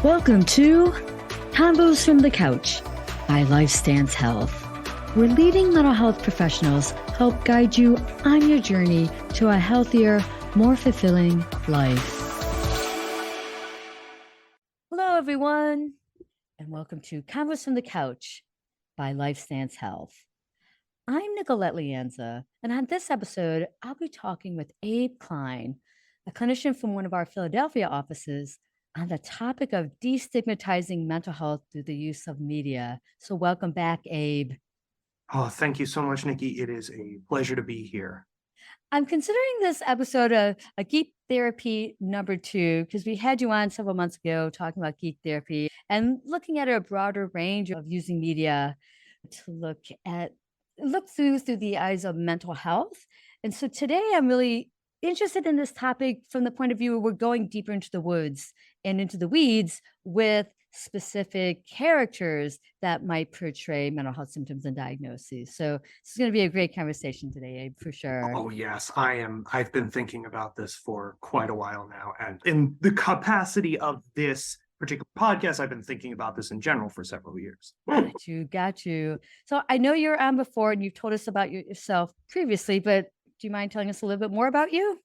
Welcome to Combos from the Couch by Lifestance Health, where leading mental health professionals help guide you on your journey to a healthier, more fulfilling life. Hello, everyone, and welcome to Combos from the Couch by Lifestance Health. I'm Nicolette Leanza, and on this episode, I'll be talking with Abe Klein, a clinician from one of our Philadelphia offices, on the topic of destigmatizing mental health through the use of media. So welcome back, Abe. Oh, thank you so much, Nikki. It is a pleasure to be here. I'm considering this episode a Geek Therapy number 2 because we had you on several months ago talking about Geek Therapy and looking at a broader range of using media to look through the eyes of mental health. And so today I'm really interested in this topic from the point of view we're going deeper into the woods and into the weeds with specific characters that might portray mental health symptoms and diagnoses. So this is going to be a great conversation today, Abe, for sure. Oh, yes, I am. I've been thinking about this for quite a while now. And in the capacity of this particular podcast, I've been thinking about this in general for several years. Got you. So I know you're on before and you've told us about yourself previously, but do you mind telling us a little bit more about you?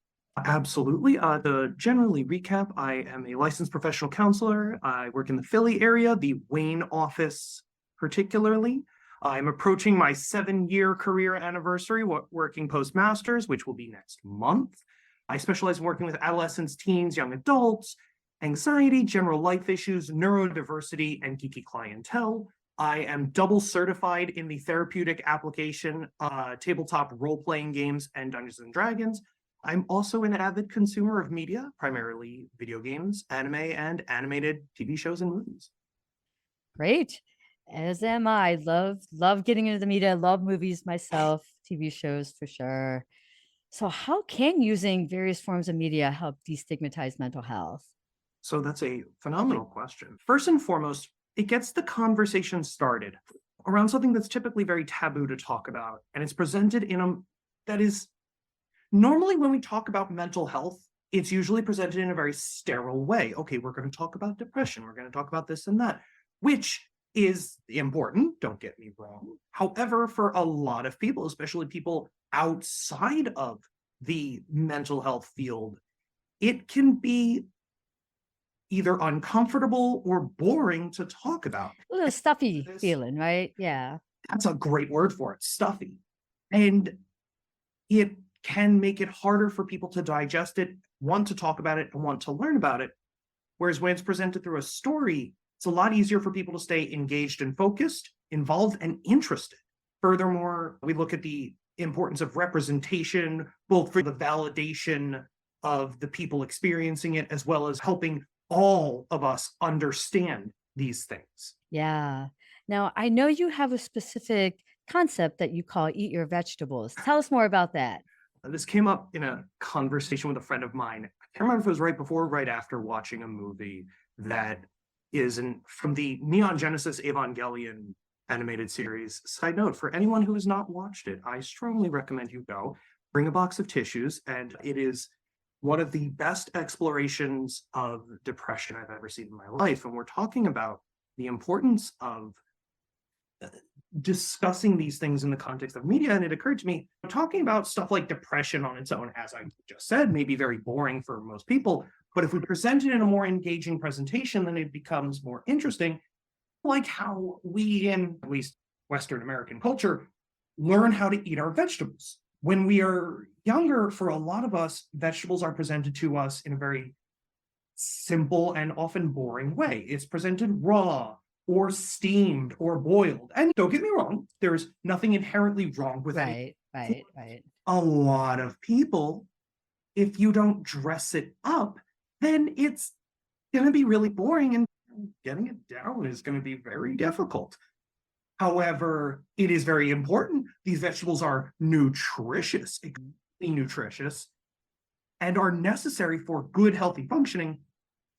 Absolutely. To generally recap, I am a licensed professional counselor. I work in the Philly area, the Wayne office particularly. I'm approaching my 7-year career anniversary working postmasters, which will be next month. I specialize in working with adolescents, teens, young adults, anxiety, general life issues, neurodiversity, and geeky clientele. I am double certified in the therapeutic application, tabletop role-playing games, and Dungeons and Dragons. I'm also an avid consumer of media, primarily video games, anime, and animated TV shows and movies. Great. As am I. Love getting into the media, love movies myself, TV shows for sure. So how can using various forms of media help destigmatize mental health? So that's a phenomenal question. First and foremost, it gets the conversation started around something that's typically very taboo to talk about. And it's presented in a that is normally when we talk about mental health, it's usually presented in a very sterile way. Okay, we're going to talk about depression. We're going to talk about this and that, which is important. Don't get me wrong. However, for a lot of people, especially people outside of the mental health field, it can be either uncomfortable or boring to talk about. A little stuffy feeling, right? Yeah. That's a great word for it, stuffy. And it can make it harder for people to digest it, want to talk about it, and want to learn about it. Whereas when it's presented through a story, it's a lot easier for people to stay engaged and focused, involved, and interested. Furthermore, we look at the importance of representation, both for the validation of the people experiencing it, as well as helping all of us understand these things. Yeah. Now, I know you have a specific concept that you call eat your vegetables. Tell us more about that. This came up in a conversation with a friend of mine. I can't remember if it was right before or right after watching a movie that is from the Neon Genesis Evangelion animated series. Side note, for anyone who has not watched it, I strongly recommend you go. Bring a box of tissues, and it is one of the best explorations of depression I've ever seen in my life. And we're talking about the importance of discussing these things in the context of media. And it occurred to me, talking about stuff like depression on its own, as I just said, may be very boring for most people. But if we present it in a more engaging presentation, then it becomes more interesting. Like how we, in at least Western American culture, learn how to eat our vegetables. When we are younger, for a lot of us, vegetables are presented to us in a very simple and often boring way. It's presented raw or steamed or boiled. And don't get me wrong, there's nothing inherently wrong with it. Right. A lot of people, if you don't dress it up, then it's going to be really boring, and getting it down is going to be very difficult. However, it is very important. These vegetables are nutritious, extremely nutritious, and are necessary for good, healthy functioning.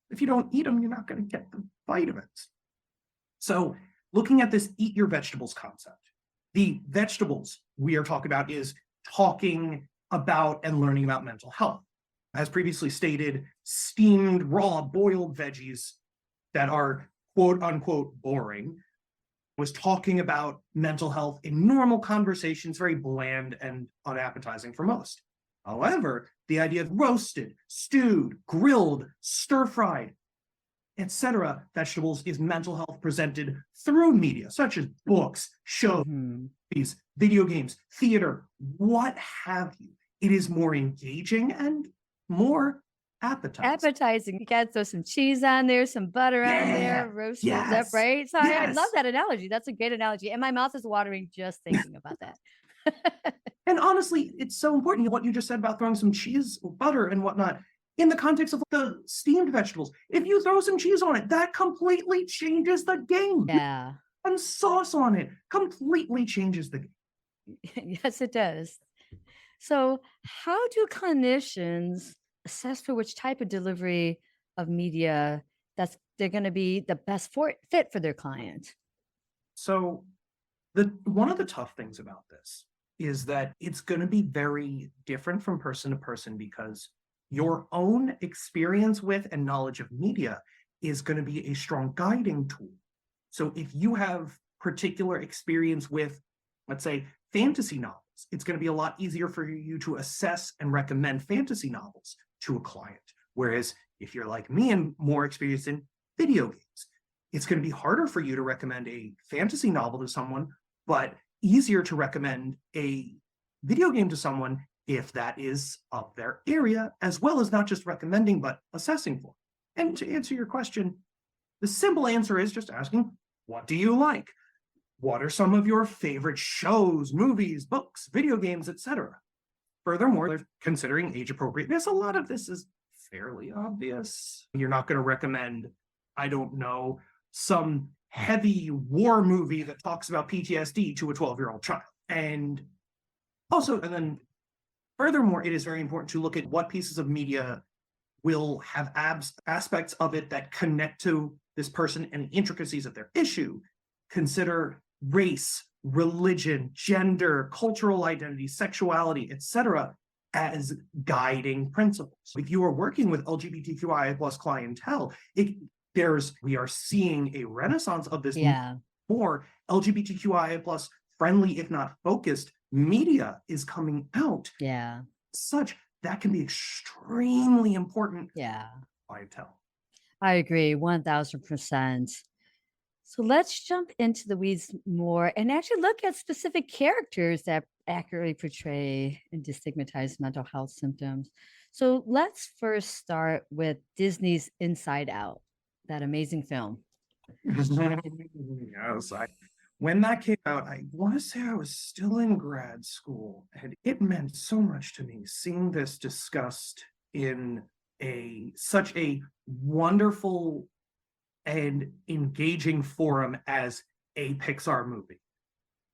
If you don't eat them, you're not going to get the vitamins. So looking at this eat your vegetables concept, the vegetables we are talking about is talking about and learning about mental health. As previously stated, steamed, raw, boiled veggies that are quote unquote boring, was talking about mental health in normal conversations, very bland and unappetizing for most. However, the idea of roasted, stewed, grilled, stir-fried, etc. vegetables is mental health presented through media, such as books, shows, Mhm. video games, theater, what have you. It is more engaging and more appetizing. Appetizing. You gotta throw some cheese on there, some butter on there, Yeah. roast those up, Yes. right? So I love Yes. that analogy. That's a great analogy. And my mouth is watering just thinking about that. And honestly, it's so important what you just said about throwing some cheese, butter, and whatnot in the context of the steamed vegetables. If you throw some cheese on it, that completely changes the game. Yeah. And sauce on it completely changes the game. Yes, it does. So, how do clinicians assess for which type of delivery of media that's they're going to be the best fit for their client? So the one of the tough things about this is that it's going to be very different from person to person because your own experience with and knowledge of media is going to be a strong guiding tool. So if you have particular experience with, let's say, fantasy novels, it's going to be a lot easier for you to assess and recommend fantasy novels to a client. Whereas if you're like me and more experienced in video games, it's going to be harder for you to recommend a fantasy novel to someone, but easier to recommend a video game to someone if that is of their area, as well as not just recommending, but assessing for. And to answer your question, the simple answer is just asking, what do you like? What are some of your favorite shows, movies, books, video games, etc.? Furthermore, they're considering age appropriateness. A lot of this is fairly obvious. You're not going to recommend, I don't know, some heavy war movie that talks about PTSD to a 12-year-old child. And then furthermore, it is very important to look at what pieces of media will have aspects of it that connect to this person and the intricacies of their issue. Consider race, religion, gender, cultural identity, sexuality, etc., as guiding principles. If you are working with LGBTQIA plus clientele, we are seeing a renaissance of this Yeah. more LGBTQIA plus friendly, if not focused, media is coming out. Yeah. Such that can be extremely important. Yeah. Clientele. I agree 1000%. So let's jump into the weeds more and actually look at specific characters that accurately portray and destigmatize mental health symptoms. So let's first start with Disney's Inside Out, that amazing film. Yes, when that came out, I want to say I was still in grad school, and it meant so much to me seeing this discussed in such a wonderful and engaging forum as a Pixar movie.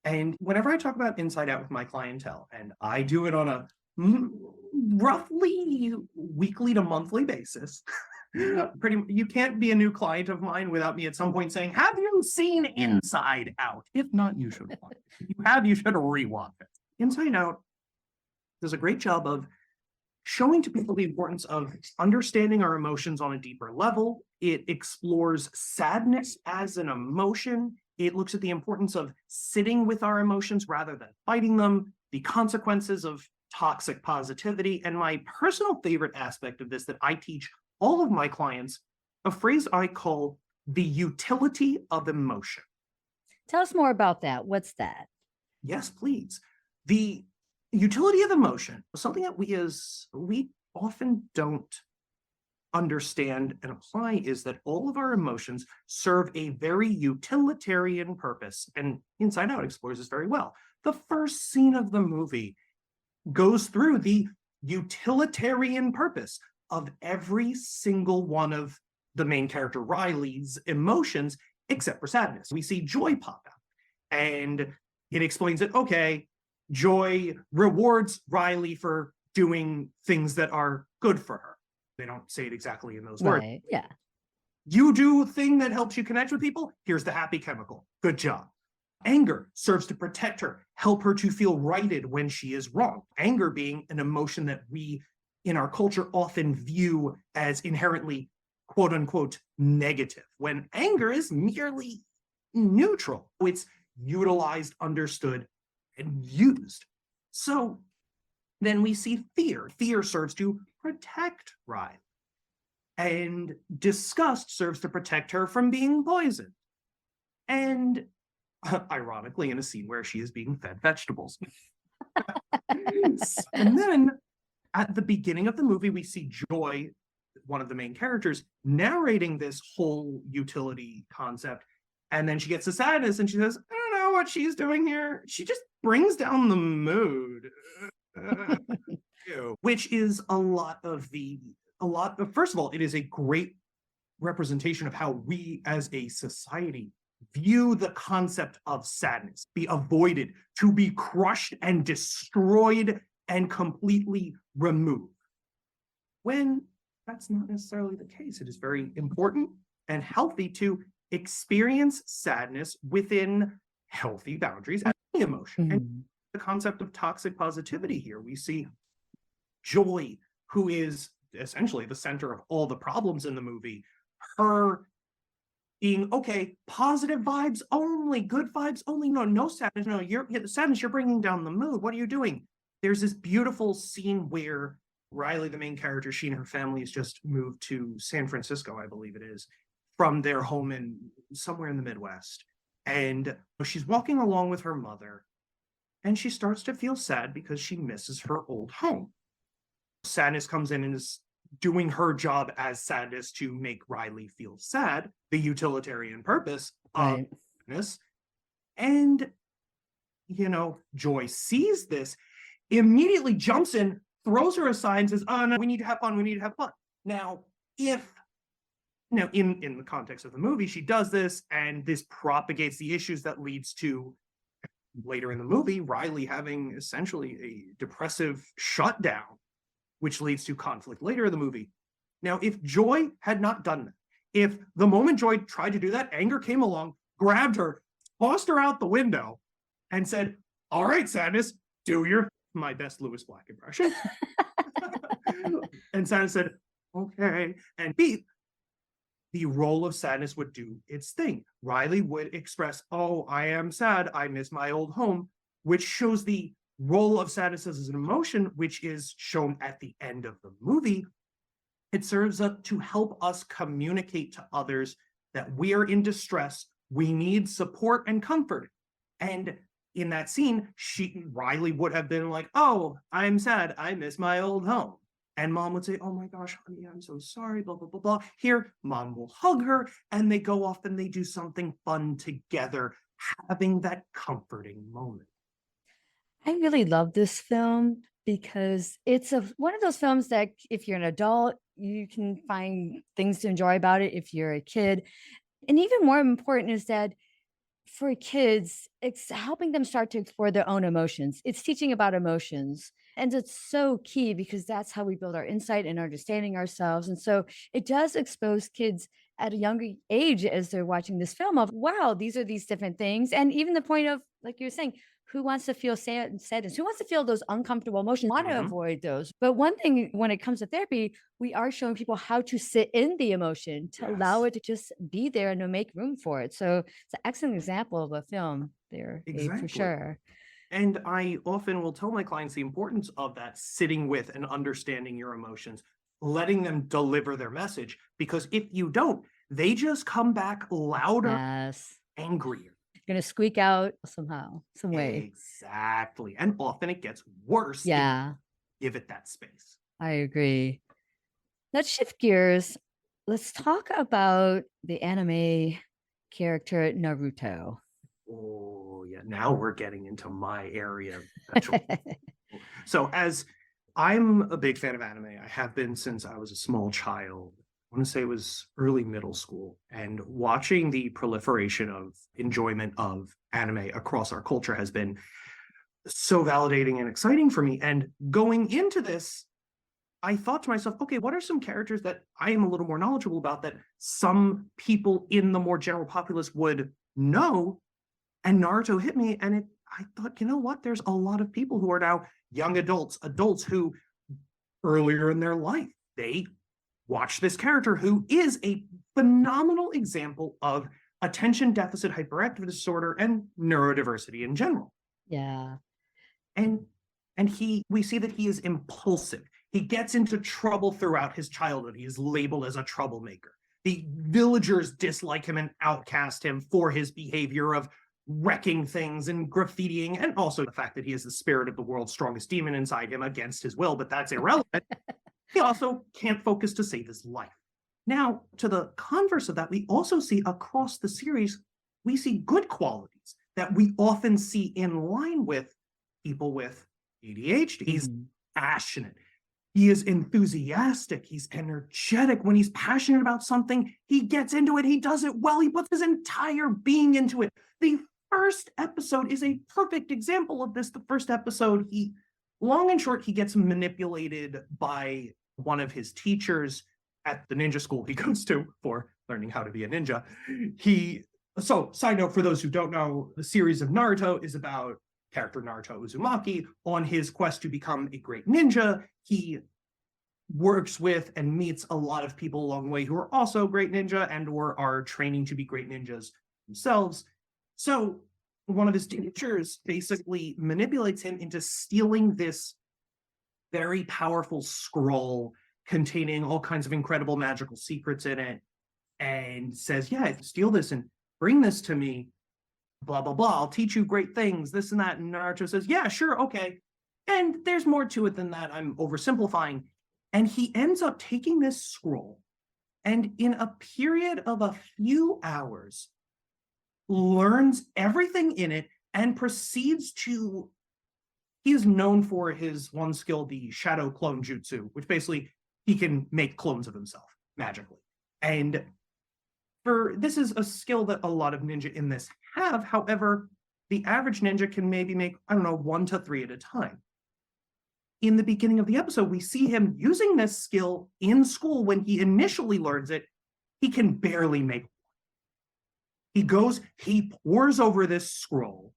And whenever I talk about Inside Out with my clientele, and I do it on a roughly weekly to monthly basis, you can't be a new client of mine without me at some point saying, have you seen Inside Out? If not, you should watch it. If you have, you should rewatch it. Inside Out does a great job of showing to people the importance of understanding our emotions on a deeper level. It explores sadness as an emotion. It looks at the importance of sitting with our emotions rather than fighting them, the consequences of toxic positivity, and my personal favorite aspect of this that I teach all of my clients, a phrase I call the utility of emotion. Tell us more about that. What's that? Yes, please. The utility of emotion is something that we often don't understand and apply, is that all of our emotions serve a very utilitarian purpose, and Inside Out explores this very well. The first scene of the movie goes through the utilitarian purpose of every single one of the main character Riley's emotions, except for sadness. We see joy pop out, and it explains it. Okay, joy rewards Riley for doing things that are good for her. They don't say it exactly in those words. Right. Yeah. You do a thing that helps you connect with people. Here's the happy chemical. Good job. Anger serves to protect her, help her to feel righted when she is wrong. Anger being an emotion that we in our culture often view as inherently quote unquote negative, when anger is merely neutral. It's utilized, understood, and used. So then we see fear. Fear serves to protect Riley, and disgust serves to protect her from being poisoned. And ironically, in a scene where she is being fed vegetables. And then at the beginning of the movie, we see Joy, one of the main characters, narrating this whole utility concept. And then she gets to sadness and she says, I don't know what she's doing here. She just brings down the mood. Which is first of all, it is a great representation of how we as a society view the concept of sadness, be avoided, to be crushed and destroyed and completely removed. When that's not necessarily the case. It is very important and healthy to experience sadness within healthy boundaries and emotion. Mm-hmm. And the concept of toxic positivity here, we see Joy, who is essentially the center of all the problems in the movie, her being, okay, positive vibes only, good vibes only, no sadness, no, the sadness, you're bringing down the mood. What are you doing? There's this beautiful scene where Riley, the main character, she and her family has just moved to San Francisco, I believe it is, from their home in somewhere in the Midwest. And she's walking along with her mother, and she starts to feel sad because she misses her old home. Sadness comes in and is doing her job as sadness to make Riley feel sad, the utilitarian purpose of sadness. And, Joy sees this, immediately jumps in, throws her aside and says, oh, no, we need to have fun. We need to have fun. Now, in the context of the movie, she does this, and this propagates the issues that leads to, later in the movie, Riley having essentially a depressive shutdown, which leads to conflict later in the movie. Now, if Joy had not done that, if the moment Joy tried to do that, anger came along, grabbed her, tossed her out the window, and said, all right, sadness, do my best Lewis Black impression. And sadness said, okay. And the role of sadness would do its thing. Riley would express, oh, I am sad, I miss my old home, which shows the role of sadness as an emotion, which is shown at the end of the movie. It serves up to help us communicate to others that we are in distress, we need support and comfort. And in that scene, Riley would have been like, oh, I'm sad, I miss my old home. And mom would say, oh my gosh, honey, I'm so sorry, blah, blah, blah, blah. Here, mom will hug her, and they go off and they do something fun together, having that comforting moment. I really love this film because it's one of those films that if you're an adult, you can find things to enjoy about it if you're a kid. And even more important is that for kids, it's helping them start to explore their own emotions. It's teaching about emotions. And it's so key because that's how we build our insight and understanding ourselves. And so it does expose kids at a younger age as they're watching this film of, wow, these are these different things. And even the point of, like you were saying, who wants to feel sadness? Who wants to feel those uncomfortable emotions? Want to avoid those. But one thing when it comes to therapy, we are showing people how to sit in the emotion, to allow it to just be there and to make room for it. So it's an excellent example of a film there, Abe, for sure. And I often will tell my clients the importance of that, sitting with and understanding your emotions, letting them deliver their message, because if you don't, they just come back louder, angrier. You're going to squeak out somehow, some way. Exactly. And often it gets worse. Yeah. If you give it that space. I agree. Let's shift gears. Let's talk about the anime character Naruto. Oh, yeah. Now we're getting into my area. So as I'm a big fan of anime, I have been since I was a small child. I want to say it was early middle school, and watching the proliferation of enjoyment of anime across our culture has been so validating and exciting for me. And going into this, I thought to myself, okay, what are some characters that I am a little more knowledgeable about that some people in the more general populace would know? And Naruto hit me, and I thought, you know what? There's a lot of people who are now young adults who earlier in their life, they watch this character who is a phenomenal example of attention deficit hyperactive disorder and neurodiversity in general. Yeah. And we see that he is impulsive. He gets into trouble throughout his childhood. He is labeled as a troublemaker. The villagers dislike him and outcast him for his behavior of wrecking things and graffitiing, and also the fact that he is the spirit of the world's strongest demon inside him against his will, but that's irrelevant. He also can't focus to save his life. Now, to the converse of that, we also see across the series, we see good qualities that we often see in line with people with ADHD. He's passionate. He is enthusiastic. He's energetic. When he's passionate about something, he gets into it. He does it well. He puts his entire being into it. The first episode is a perfect example of this. The first episode, long and short, he gets manipulated by one of his teachers at the ninja school he goes to for learning how to be a ninja. So, side note, for those who don't know, the series of Naruto is about character Naruto Uzumaki on his quest to become a great ninja. He works with and meets a lot of people along the way who are also great ninja and or are training to be great ninjas themselves. So one of his teachers basically manipulates him into stealing this very powerful scroll containing all kinds of incredible magical secrets in it, and says, yeah, steal this and bring this to me, blah, blah, blah. I'll teach you great things, this and that. And Naruto says, yeah, sure, okay. And there's more to it than that. I'm oversimplifying. And he ends up taking this scroll and in a period of a few hours, learns everything in it and proceeds to, he is known for his one skill, the shadow clone jutsu, which basically he can make clones of himself magically. And this is a skill that a lot of ninja in this have. However, the average ninja can maybe make, 1 to 3 at a time. In the beginning of the episode, we see him using this skill in school. When he initially learns it, he can barely make one. He goes, he pores over this scroll,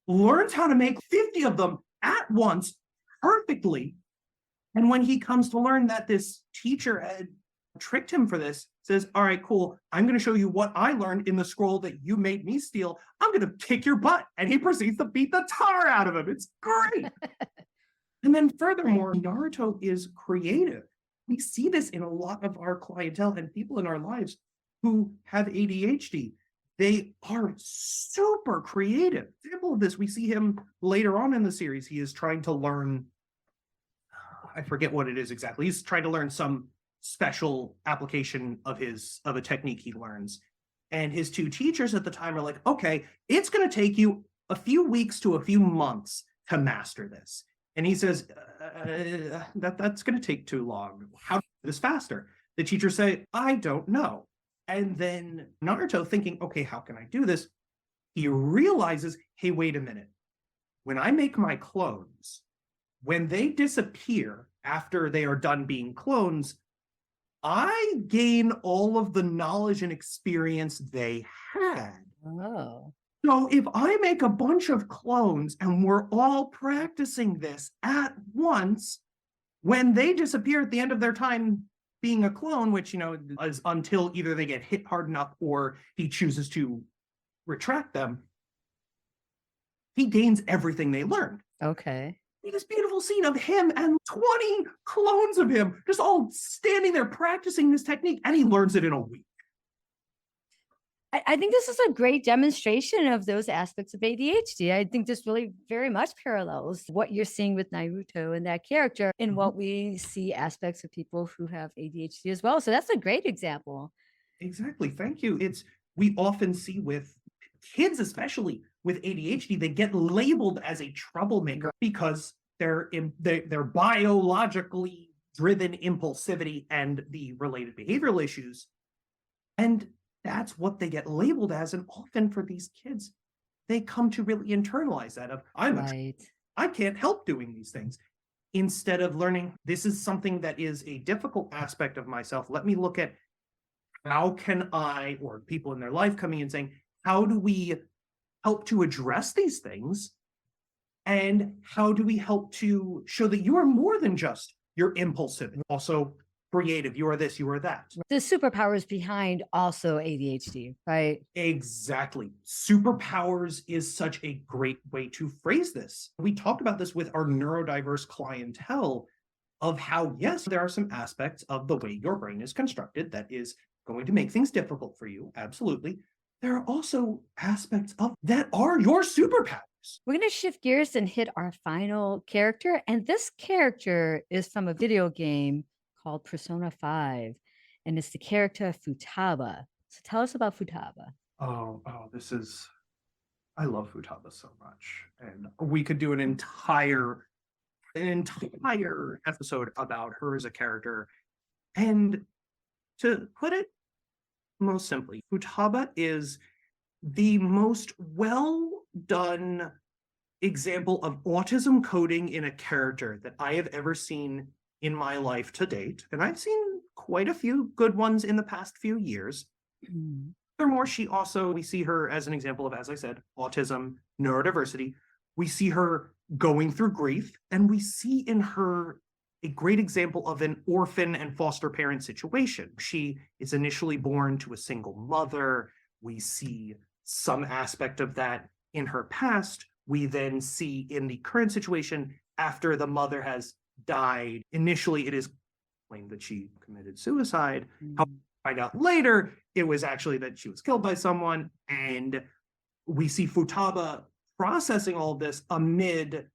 learns how to make 50 of them at once perfectly. And when he comes to learn that this teacher had tricked him for this, says, all right, cool, I'm going to show you what I learned in the scroll that you made me steal. I'm going to kick your butt. And he proceeds to beat the tar out of him. It's great. And then furthermore, Naruto is creative. We see this in a lot of our clientele and people in our lives who have ADHD. They are super creative. Example of this, we see him later on in the series. He is trying to learn, I forget what it is exactly. He's trying to learn some special application of a technique he learns. And his two teachers at the time are like, okay, it's going to take you a few weeks to a few months to master this. And he says, that's going to take too long. How do I do this faster? The teachers say, I don't know. And then Naruto, thinking, okay, how can I do this? He realizes, hey, wait a minute. When I make my clones, when they disappear after they are done being clones, I gain all of the knowledge and experience they had. Oh. So if I make a bunch of clones and we're all practicing this at once, when they disappear at the end of their time being a clone, which, is until either they get hit hard enough or he chooses to retract them, he gains everything they learned. Okay. This beautiful scene of him and 20 clones of him just all standing there practicing this technique, and he learns it in a week. I think this is a great demonstration of those aspects of ADHD. I think this really very much parallels what you're seeing with Naruto and that character in what we see aspects of people who have ADHD as well. So that's a great example. Exactly. Thank you. We often see with kids, especially with ADHD, they get labeled as a troublemaker because their biologically driven impulsivity and the related behavioral issues. And that's what they get labeled as. And often for these kids, they come to really internalize that of, I can't help doing these things. Instead of learning, this is something that is a difficult aspect of myself. Let me look at how can I, or people in their life coming and saying, how do we help to address these things? And how do we help to show that you are more than just your impulsive? Also, creative, you are this, you are that. The superpowers behind also ADHD, right? Exactly. Superpowers is such a great way to phrase this. We talked about this with our neurodiverse clientele of how, yes, there are some aspects of the way your brain is constructed that is going to make things difficult for you. Absolutely. There are also aspects of that are your superpowers. We're going to shift gears and hit our final character. And this character is from a video game called Persona 5. And it's the character Futaba. So tell us about Futaba. This is, I love Futaba so much. And we could do an entire episode about her as a character. And to put it most simply, Futaba is the most well done example of autism coding in a character that I have ever seen in my life to date. And I've seen quite a few good ones in the past few years. Furthermore, we see her as an example of, as I said, autism, neurodiversity. We see her going through grief, and we see in her a great example of an orphan and foster parent situation. She is initially born to a single mother. We see some aspect of that in her past. We then see in the current situation after the mother has died. Initially, it is claimed that she committed suicide. Find out later it was actually that she was killed by someone, and we see Futaba processing all of this amid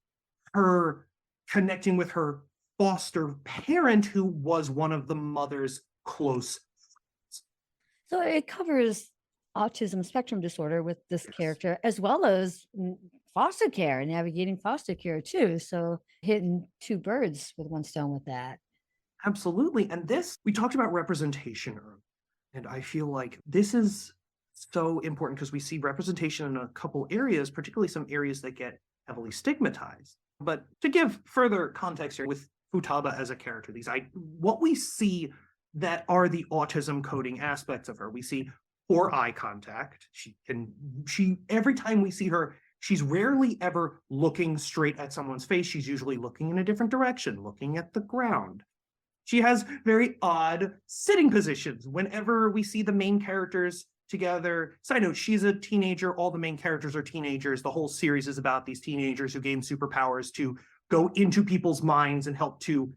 her connecting with her foster parent, who was one of the mother's close friends. So it covers autism spectrum disorder with this character, as well as foster care, navigating foster care too. So hitting two birds with one stone with that. Absolutely. And this, we talked about representation earlier, and I feel like this is so important because we see representation in a couple areas, particularly some areas that get heavily stigmatized. But to give further context here with Futaba as a character, what we see that are the autism coding aspects of her. We see poor eye contact. She every time we see her, she's rarely ever looking straight at someone's face. She's usually looking in a different direction, looking at the ground. She has very odd sitting positions whenever we see the main characters together. Side note, she's a teenager. All the main characters are teenagers. The whole series is about these teenagers who gain superpowers to go into people's minds and help to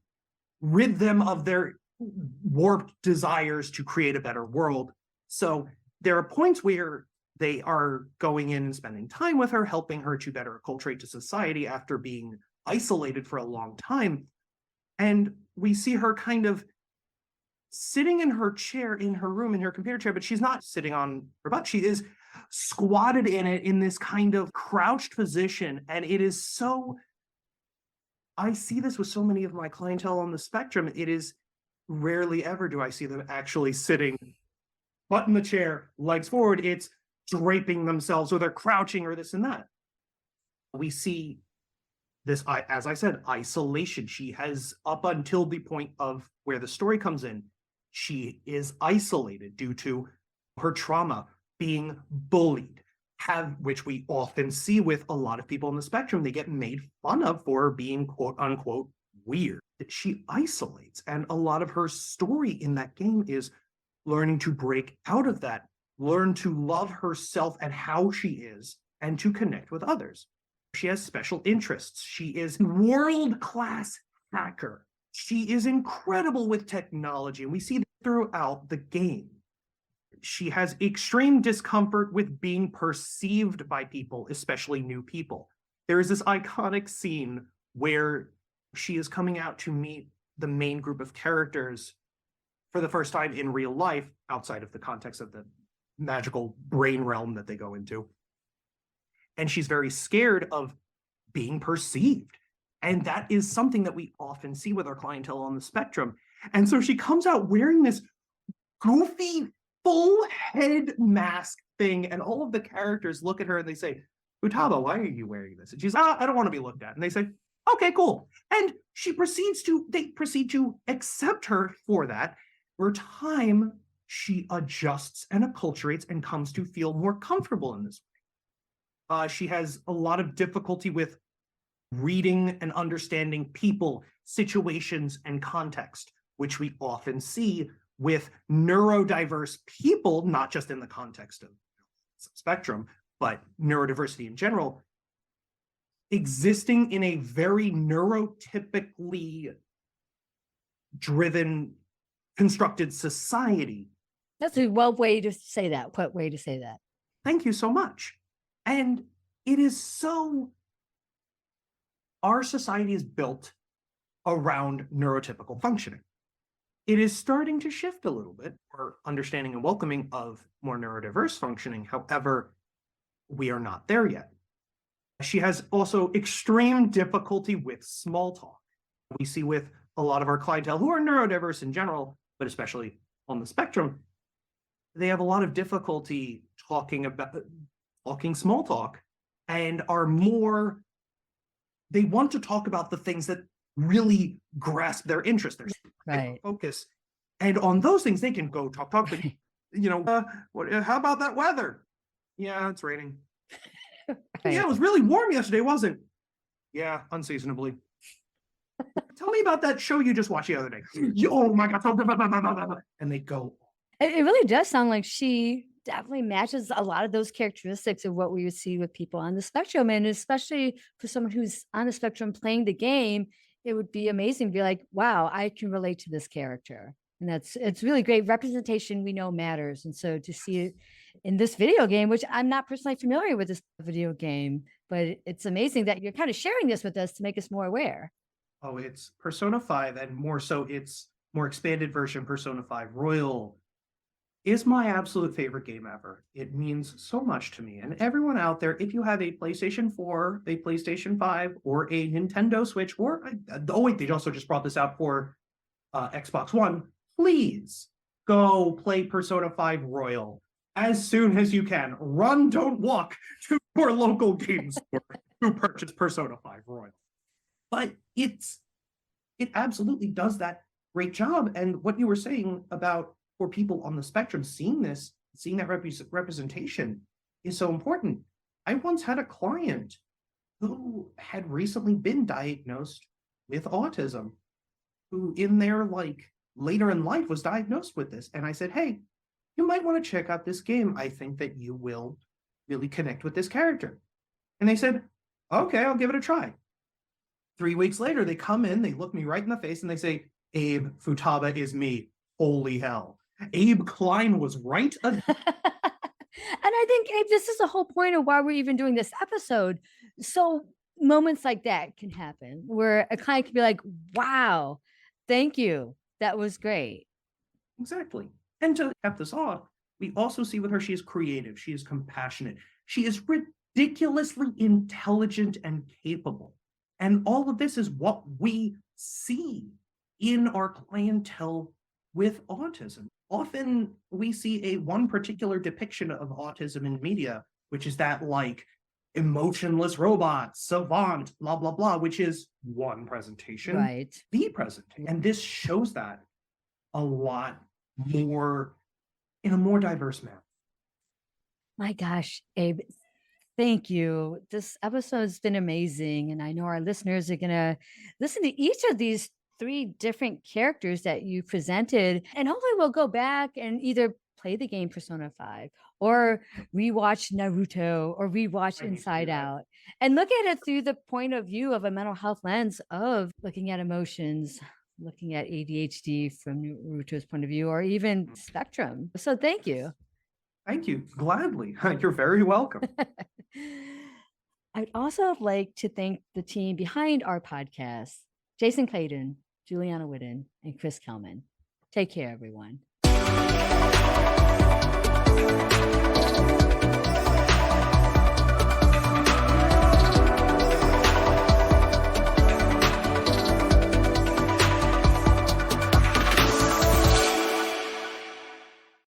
rid them of their warped desires to create a better world. So there are points where they are going in and spending time with her, helping her to better acculturate to society after being isolated for a long time. And we see her kind of sitting in her chair in her room, in her computer chair, but she's not sitting on her butt. She is squatted in it in this kind of crouched position. And it is so, I see this with so many of my clientele on the spectrum. It is rarely ever do I see them actually sitting butt in the chair, legs forward. It's draping themselves, or they're crouching, or this and that. We see this, as I said, isolation. She has, up until the point of where the story comes in, she is isolated due to her trauma, being bullied, which we often see with a lot of people on the spectrum. They get made fun of for being quote unquote weird. She isolates, and a lot of her story in that game is learning to break out of that, learn to love herself and how she is, and to connect with others. She has special interests. She is a world-class hacker. She is incredible with technology, and we see that throughout the game. She has extreme discomfort with being perceived by people, especially new people. There is this iconic scene where she is coming out to meet the main group of characters for the first time in real life, outside of the context of the magical brain realm that they go into. And she's very scared of being perceived. And that is something that we often see with our clientele on the spectrum. And so she comes out wearing this goofy, full head mask thing. And all of the characters look at her and they say, Futaba, why are you wearing this? And she's, I don't want to be looked at. And they say, okay, cool. And they proceed to accept her for that. Over time, she adjusts and acculturates and comes to feel more comfortable in this way. She has a lot of difficulty with reading and understanding people, situations, and context. which we often see with neurodiverse people, not just in the context of spectrum, but neurodiversity in general, existing in a very neurotypically driven, constructed society. That's a well way to say that. What way to say that? Thank you so much. And it is so, our society is built around neurotypical functioning. It is starting to shift a little bit, or understanding and welcoming of more neurodiverse functioning. However, we are not there yet. She has also extreme difficulty with small talk. We see with a lot of our clientele who are neurodiverse in general, but especially on the spectrum, they have a lot of difficulty talking small talk, and are more, they want to talk about the things that really grasp their interest, their Right. focus. And on those things, they can go talk, but how about that weather? Yeah, it's raining. Right. Yeah, it was really warm yesterday, wasn't it? Yeah, unseasonably. Tell me about that show you just watched the other day. Oh my God. And they go. It really does sound like she definitely matches a lot of those characteristics of what we would see with people on the spectrum. And especially for someone who's on the spectrum playing the game, it would be amazing to be like, wow, I can relate to this character. And it's really great. Representation we know matters. And so to see it in this video game, which I'm not personally familiar with this video game, but it's amazing that you're kind of sharing this with us to make us more aware. Oh, it's Persona 5, and more so its more expanded version, Persona 5 Royal, is my absolute favorite game ever. It means so much to me. And everyone out there, if you have a PlayStation 4, a PlayStation 5, or a Nintendo Switch, or oh wait, they also just brought this out for Xbox One, please go play Persona 5 Royal as soon as you can. Run, don't walk to your local game store to purchase Persona 5 Royal. But it absolutely does that great job. And what you were saying about for people on the spectrum, seeing that representation is so important. I once had a client who had recently been diagnosed with autism, who in their later in life was diagnosed with this. And I said, hey, you might want to check out this game. I think that you will really connect with this character. And they said, okay, I'll give it a try. 3 weeks later, they come in, they look me right in the face, and they say, Abe, Futaba is me. Holy hell. Abe Klein was right. And I think, Abe, this is the whole point of why we're even doing this episode. So moments like that can happen where a client can be like, wow, thank you. That was great. Exactly. And to cap this off, we also see with her, she is creative. She is compassionate. She is ridiculously intelligent and capable. And all of this is what we see in our clientele with autism. Often we see one particular depiction of autism in media, which is that emotionless robot, savant, blah, blah, blah, which is one presentation, right? The presentation. And this shows that a lot more in a more diverse manner. My gosh, Abe, thank you. This episode has been amazing. And I know our listeners are going to listen to each of these 3 different characters that you presented. And hopefully we'll go back and either play the game Persona 5 or rewatch Naruto or rewatch Inside Out and look at it through the point of view of a mental health lens of looking at emotions, looking at ADHD from Naruto's point of view, or even spectrum. So thank you. Thank you. Gladly. You're very welcome. I'd also like to thank the team behind our podcast, Jason Clayton, Juliana Whitten, and Chris Kelman. Take care, everyone.